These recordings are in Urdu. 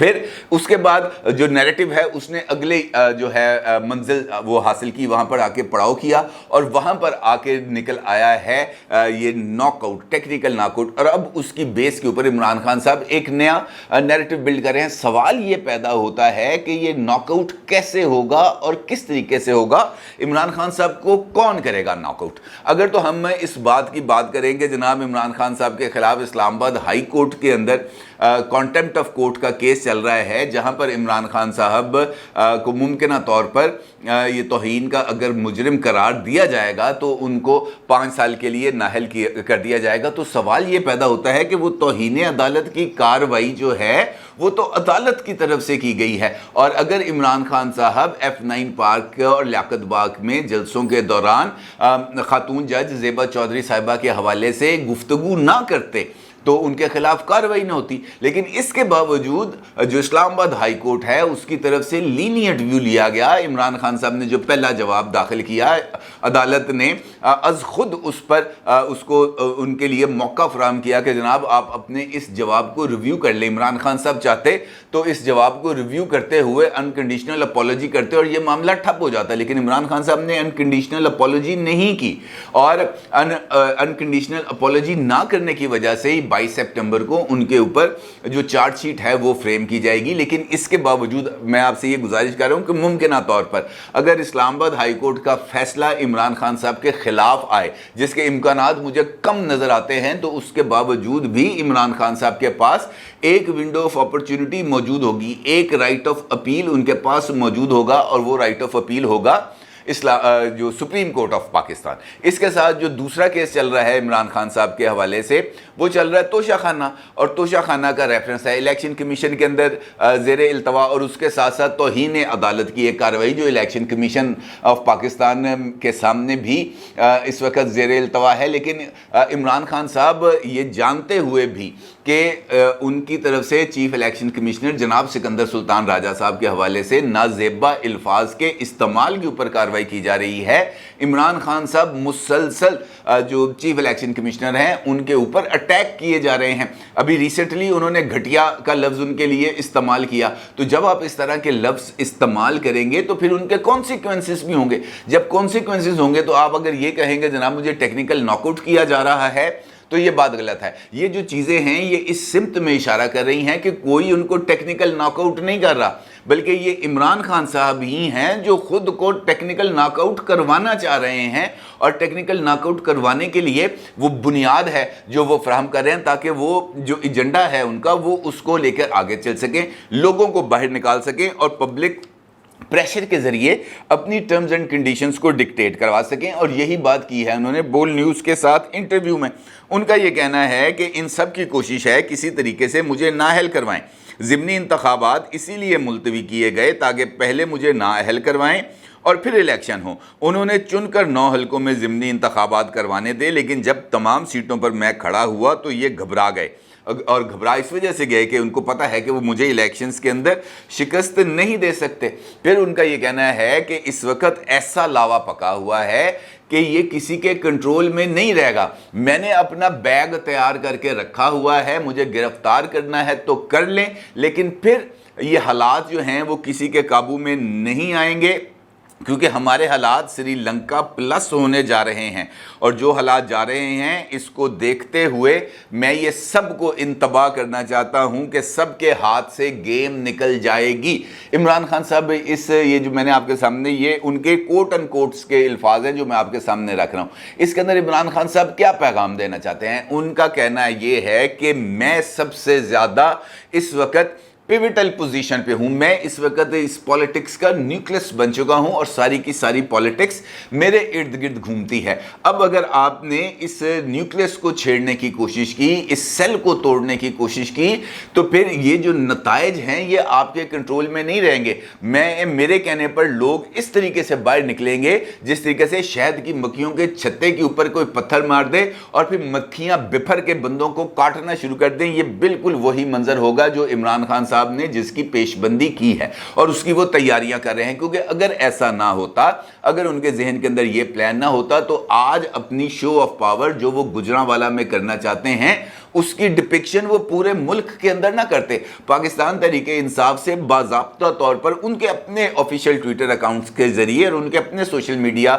پھر اس کے بعد جو نیریٹو ہے اس نے اگلے جو ہے منزل وہ حاصل کی، وہاں پر آ کے پڑاؤ کیا اور وہاں پر آ کے نکل آیا ہے یہ knock out, technical knock out, اور اب اس کی بیس کے اوپر عمران خان صاحب ایک نیا نیریٹو بلڈ کر رہے ہیں۔ سوال یہ پیدا ہوتا ہے کہ یہ ناک آؤٹ کیسے ہوگا اور کس طریقے سے ہوگا، عمران خان صاحب کو کون کرے گا ناک آؤٹ؟ اگر تو ہم اس بات کی بات کریں کہ جناب عمران خان صاحب کے خلاف اسلام آباد ہائی کورٹ کے اندر کانٹیمپٹ آف کورٹ کا کیس چل رہا ہے، جہاں پر عمران خان صاحب کو ممکنہ طور پر یہ توہین کا اگر مجرم قرار دیا جائے گا تو ان کو 5 سال کے لیے نااہل کر دیا جائے گا، تو سوال یہ پیدا ہوتا ہے کہ وہ توہین عدالت کی کارروائی جو ہے وہ تو عدالت کی طرف سے کی گئی ہے، اور اگر عمران خان صاحب F9 پارک اور لیاقت باغ میں جلسوں کے دوران خاتون جج زیبا چودھری صاحبہ کے حوالے سے گفتگو نہ کرتے تو ان کے خلاف کارروائی نہ ہوتی، لیکن اس کے باوجود جو اسلام آباد ہائی کورٹ ہے اس کی طرف سے لینیٹ ویو لیا گیا۔ عمران خان صاحب نے جو پہلا جواب داخل کیا، عدالت نے از خود اس پر اس کو ان کے لیے موقع فراہم کیا کہ جناب آپ اپنے اس جواب کو ریویو کر لیں۔ عمران خان صاحب چاہتے تو اس جواب کو ریویو کرتے ہوئے انکنڈیشنل اپولوجی کرتے اور یہ معاملہ ٹھپ ہو جاتا، لیکن عمران خان صاحب نے انکنڈیشنل اپولوجی نہیں کی، اور انکنڈیشنل اپولوجی نہ کرنے کی وجہ سے 22 سپٹمبر کو ان کے اوپر جو چارج شیٹ ہے وہ فریم کی جائے گی۔ لیکن اس کے باوجود میں آپ سے یہ گزارش کر رہا ہوں کہ ممکنہ طور پر اگر اسلام آباد ہائی کورٹ کا فیصلہ عمران خان صاحب کے خلاف آئے، جس کے امکانات مجھے کم نظر آتے ہیں، تو اس کے باوجود بھی عمران خان صاحب کے پاس ایک ونڈو آف اپرچونٹی موجود ہوگی، ایک رائٹ آف اپیل ان کے پاس موجود ہوگا، اور وہ رائٹ آف اپیل ہوگا جو سپریم کورٹ آف پاکستان۔ اس کے ساتھ جو دوسرا کیس چل رہا ہے عمران خان صاحب کے حوالے سے، وہ چل رہا ہے توشہ خانہ، اور توشہ خانہ کا ریفرنس ہے الیکشن کمیشن کے اندر زیر التوا، اور اس کے ساتھ ساتھ توہین عدالت کی ایک کارروائی جو الیکشن کمیشن آف پاکستان کے سامنے بھی اس وقت زیر التوا ہے۔ لیکن عمران خان صاحب یہ جانتے ہوئے بھی کہ ان کی طرف سے چیف الیکشن کمیشنر جناب سکندر سلطان راجہ صاحب کے حوالے سے نازیبا الفاظ کے استعمال کے اوپر کارروائی کی جا رہی ہے، عمران خان صاحب مسلسل جو چیف الیکشن کمیشنر ہیں ان کے اوپر اٹیک کیے جا رہے ہیں۔ ابھی ریسنٹلی انہوں نے گھٹیا کا لفظ ان کے لیے استعمال کیا، تو جب آپ اس طرح کے لفظ استعمال کریں گے تو پھر ان کے کانسیکوینسز بھی ہوں گے۔ جب کانسیکوینسز ہوں گے تو آپ اگر یہ کہیں گے جناب مجھے ٹیکنیکل ناک آؤٹ کیا جا رہا ہے، تو یہ بات غلط ہے۔ یہ جو چیزیں ہیں یہ اس سمت میں اشارہ کر رہی ہیں کہ کوئی ان کو ٹیکنیکل ناک آؤٹ نہیں کر رہا، بلکہ یہ عمران خان صاحب ہی ہیں جو خود کو ٹیکنیکل ناک آؤٹ کروانا چاہ رہے ہیں، اور ٹیکنیکل ناک آؤٹ کروانے کے لیے وہ بنیاد ہے جو وہ فراہم کر رہے ہیں، تاکہ وہ جو ایجنڈا ہے ان کا وہ اس کو لے کر آگے چل سکیں، لوگوں کو باہر نکال سکیں، اور پبلک پریشر کے ذریعے اپنی ٹرمز اینڈ کنڈیشنز کو ڈکٹیٹ کروا سکیں۔ اور یہی بات کی ہے انہوں نے بول نیوز کے ساتھ انٹرویو میں۔ ان کا یہ کہنا ہے کہ ان سب کی کوشش ہے کسی طریقے سے مجھے نااہل کروائیں۔ ضمنی انتخابات اسی لیے ملتوی کیے گئے تاکہ پہلے مجھے نااہل کروائیں اور پھر الیکشن ہو۔ انہوں نے چن کر 9 حلقوں میں ضمنی انتخابات کروانے دے، لیکن جب تمام سیٹوں پر میں کھڑا ہوا تو یہ گھبرا گئے، اور گھبرا اس وجہ سے گئے کہ ان کو پتہ ہے کہ وہ مجھے الیکشنز کے اندر شکست نہیں دے سکتے۔ پھر ان کا یہ کہنا ہے کہ اس وقت ایسا لاوا پکا ہوا ہے کہ یہ کسی کے کنٹرول میں نہیں رہے گا۔ میں نے اپنا بیگ تیار کر کے رکھا ہوا ہے، مجھے گرفتار کرنا ہے تو کر لیں، لیکن پھر یہ حالات جو ہیں وہ کسی کے قابو میں نہیں آئیں گے، کیونکہ ہمارے حالات سری لنکا پلس ہونے جا رہے ہیں، اور جو حالات جا رہے ہیں اس کو دیکھتے ہوئے میں یہ سب کو انتباہ کرنا چاہتا ہوں کہ سب کے ہاتھ سے گیم نکل جائے گی۔ عمران خان صاحب یہ جو میں نے آپ کے سامنے یہ ان کے کوٹ ان کوٹس کے الفاظ ہیں جو میں آپ کے سامنے رکھ رہا ہوں، اس کے اندر عمران خان صاحب کیا پیغام دینا چاہتے ہیں؟ ان کا کہنا یہ ہے کہ میں سب سے زیادہ اس وقت پیوٹل پوزیشن پہ ہوں، میں اس وقت اس پولیٹکس کا نیوکلس بن چکا ہوں، اور ساری کی ساری پولیٹکس میرے ارد گرد گھومتی ہے۔ اب اگر آپ نے اس نیوکلس کو چھیڑنے کی کوشش کی، اس سیل کو توڑنے کی کوشش کی، تو پھر یہ جو نتائج ہیں یہ آپ کے کنٹرول میں نہیں رہیں گے۔ میرے کہنے پر لوگ اس طریقے سے باہر نکلیں گے جس طریقے سے شہد کی مکھیوں کے چھتے کے اوپر کوئی پتھر مار دے اور پھر مکھیاں بپھر کے بندوں کو کاٹنا شروع کر دیں۔ یہ بالکل وہی منظر ہوگا جو عمران خان صاحب نے جس کی پیش بندی کی ہے، اور اس کی وہ تیاریاں کر رہے ہیں، کیونکہ اگر ایسا نہ ہوتا، اگر ان کے ذہن کے اندر یہ پلان نہ ہوتا، تو آج اپنی شو آف پاور جو وہ گجرانوالہ میں کرنا چاہتے ہیں اس کی ڈپکشن وہ پورے ملک کے اندر نہ کرتے، پاکستان تحریک انصاف سے باضابطہ طور پر ان کے اپنے آفیشیل ٹویٹر اکاؤنٹس کے ذریعے اور ان کے اپنے سوشل میڈیا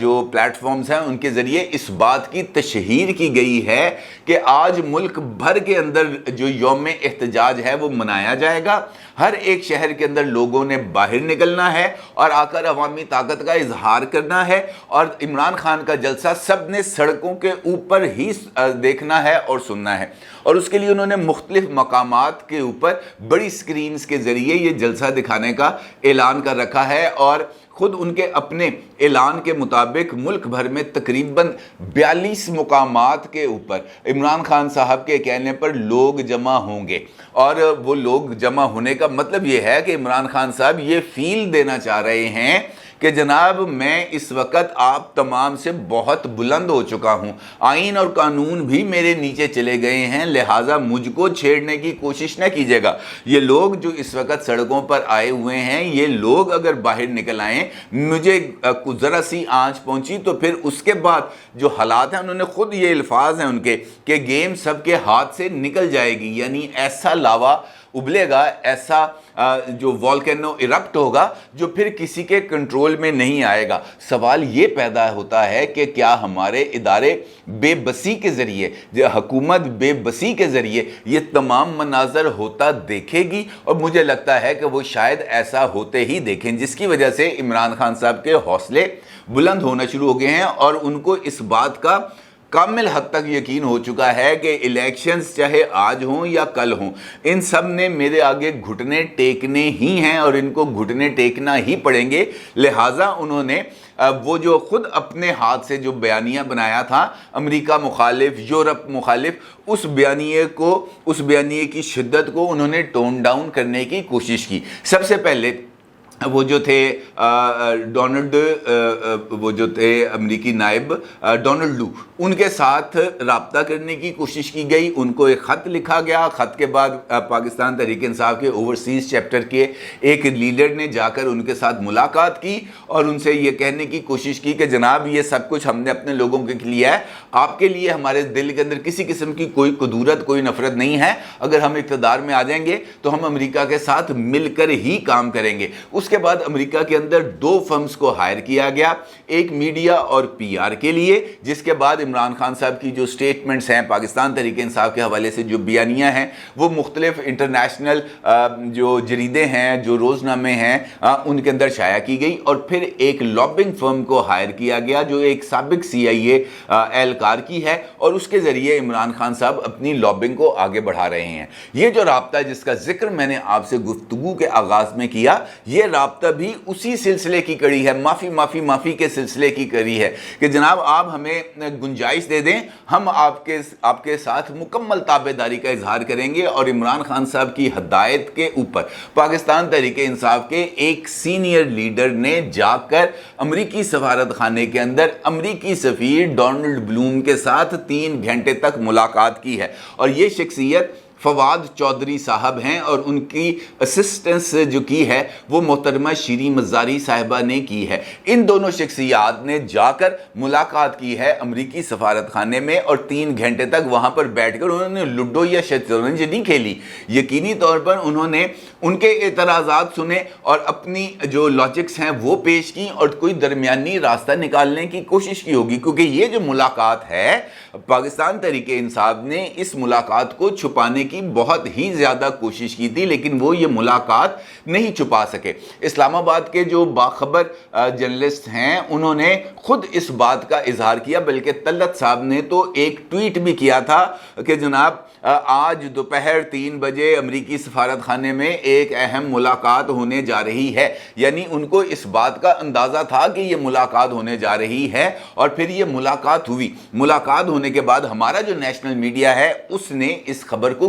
جو پلیٹ فارمز ہیں ان کے ذریعے اس بات کی تشہیر کی گئی ہے کہ آج ملک بھر کے اندر جو یوم احتجاج ہے وہ منایا جائے گا۔ ہر ایک شہر کے اندر لوگوں نے باہر نکلنا ہے اور آ کر عوامی طاقت کا اظہار کرنا ہے، اور عمران خان کا جلسہ سب نے سڑکوں کے اوپر ہی دیکھنا ہے اور سننا ہے، اور اس کے لیے انہوں نے مختلف مقامات کے اوپر بڑی سکرینز کے ذریعے یہ جلسہ دکھانے کا اعلان کر رکھا ہے، اور خود ان کے اپنے اعلان کے مطابق ملک بھر میں تقریباً 42 مقامات کے اوپر عمران خان صاحب کے کہنے پر لوگ جمع ہوں گے، اور وہ لوگ جمع ہونے کا مطلب یہ ہے کہ عمران خان صاحب یہ فیل دینا چاہ رہے ہیں کہ جناب میں اس وقت آپ تمام سے بہت بلند ہو چکا ہوں، آئین اور قانون بھی میرے نیچے چلے گئے ہیں، لہٰذا مجھ کو چھیڑنے کی کوشش نہ کیجیے گا۔ یہ لوگ جو اس وقت سڑکوں پر آئے ہوئے ہیں، یہ لوگ اگر باہر نکل آئیں، مجھے ذرا سی آنچ پہنچی تو پھر اس کے بعد جو حالات ہیں، انہوں نے خود یہ الفاظ ہیں ان کے کہ گیم سب کے ہاتھ سے نکل جائے گی، یعنی ایسا لاوا ابلے گا، ایسا جو والکینو ایرپٹ ہوگا جو پھر کسی کے کنٹرول میں نہیں آئے گا۔ سوال یہ پیدا ہوتا ہے کہ کیا ہمارے ادارے بے بسی کے ذریعے، حکومت بے بسی کے ذریعے یہ تمام مناظر ہوتا دیکھے گی؟ اور مجھے لگتا ہے کہ وہ شاید ایسا ہوتے ہی دیکھیں، جس کی وجہ سے عمران خان صاحب کے حوصلے بلند ہونا شروع ہو گئے ہیں، اور ان کو اس بات کا کامل حد تک یقین ہو چکا ہے کہ الیکشنز چاہے آج ہوں یا کل ہوں، ان سب نے میرے آگے گھٹنے ٹیکنے ہی ہیں اور ان کو گھٹنے ٹیکنا ہی پڑیں گے۔ لہٰذا انہوں نے وہ جو خود اپنے ہاتھ سے جو بیانیہ بنایا تھا، امریکہ مخالف، یورپ مخالف، اس بیانیے کی شدت کو انہوں نے ٹون ڈاؤن کرنے کی کوشش کی۔ سب سے پہلے وہ جو تھے وہ جو تھے امریکی نائب ڈونلڈ لو، ان کے ساتھ رابطہ کرنے کی کوشش کی گئی، ان کو ایک خط لکھا گیا، خط کے بعد پاکستان تحریک انصاف کے اوورسیز چیپٹر کے ایک لیڈر نے جا کر ان کے ساتھ ملاقات کی اور ان سے یہ کہنے کی کوشش کی کہ جناب یہ سب کچھ ہم نے اپنے لوگوں کے لیے ہے، آپ کے لیے ہمارے دل کے اندر کسی قسم کی کوئی قدورت، کوئی نفرت نہیں ہے، اگر ہم اقتدار میں آ جائیں گے تو ہم امریکہ کے ساتھ مل کر ہی کام کریں گے۔ اس کے بعد امریکہ کے اندر 2 فرمز کو ہائر کیا گیا، ایک میڈیا اور پی آر کے لیے، جس کے بعد عمران خان صاحب کی جو سٹیٹمنٹس ہیں پاکستان تحریک انصاف کے حوالے سے، جو بیانیہ ہیں، وہ مختلف انٹرنیشنل جو جریدے ہیں، جو روزنامے ہیں، ان کے اندر شائع کی گئی، اور پھر ایک لابنگ فرم کو ہائر کیا گیا جو ایک سابق CIA اہلکار کی ہے، اور اس کے ذریعے عمران خان صاحب اپنی لابنگ کو آگے بڑھا رہے ہیں۔ یہ جو رابطہ جس کا ذکر میں نے آپ سے گفتگو کے آغاز میں کیا، یہ رابطہ بھی اسی سلسلے کی کڑی ہے، معافی کے سلسلے کی کڑی ہے کہ جناب آپ ہمیں گنجائش دے دیں، ہم آپ کے ساتھ مکمل تابعداری کا اظہار کریں گے، اور عمران خان صاحب کی ہدایت کے اوپر پاکستان تحریک انصاف کے ایک سینئر لیڈر نے جا کر امریکی سفارت خانے کے اندر امریکی سفیر ڈونلڈ بلوم کے ساتھ 3 گھنٹے تک ملاقات کی ہے، اور یہ شخصیت فواد چودھری صاحب ہیں، اور ان کی اسسٹنس جو کی ہے وہ محترمہ شیریں مزاری صاحبہ نے کی ہے۔ ان دونوں شخصیات نے جا کر ملاقات کی ہے امریکی سفارت خانے میں، اور 3 گھنٹے تک وہاں پر بیٹھ کر انہوں نے لوڈو یا شطرنج نہیں کھیلی، یقینی طور پر انہوں نے ان کے اعتراضات سنے اور اپنی جو لاجکس ہیں وہ پیش کی، اور کوئی درمیانی راستہ نکالنے کی کوشش کی ہوگی، کیونکہ یہ جو ملاقات ہے پاکستان تحریک انصاف نے اس ملاقات کو چھپانے کی بہت ہی زیادہ کوشش کی تھی، لیکن وہ یہ ملاقات نہیں چھپا سکے۔ اسلام آباد کے جو باخبر جرنلسٹ ہیں انہوں نے خود اس بات کا اظہار کیا، بلکہ طلعت صاحب نے تو ایک ٹویٹ بھی کیا تھا کہ جناب آج دوپہر 3 بجے امریکی سفارت خانے میں ایک اہم ملاقات ہونے جا رہی ہے، یعنی ان کو اس بات کا اندازہ تھا کہ یہ ملاقات ہونے جا رہی ہے، اور پھر یہ ملاقات ہوئی۔ ملاقات ہونے کے بعد ہمارا جو نیشنل میڈیا ہے اس نے اس خبر کو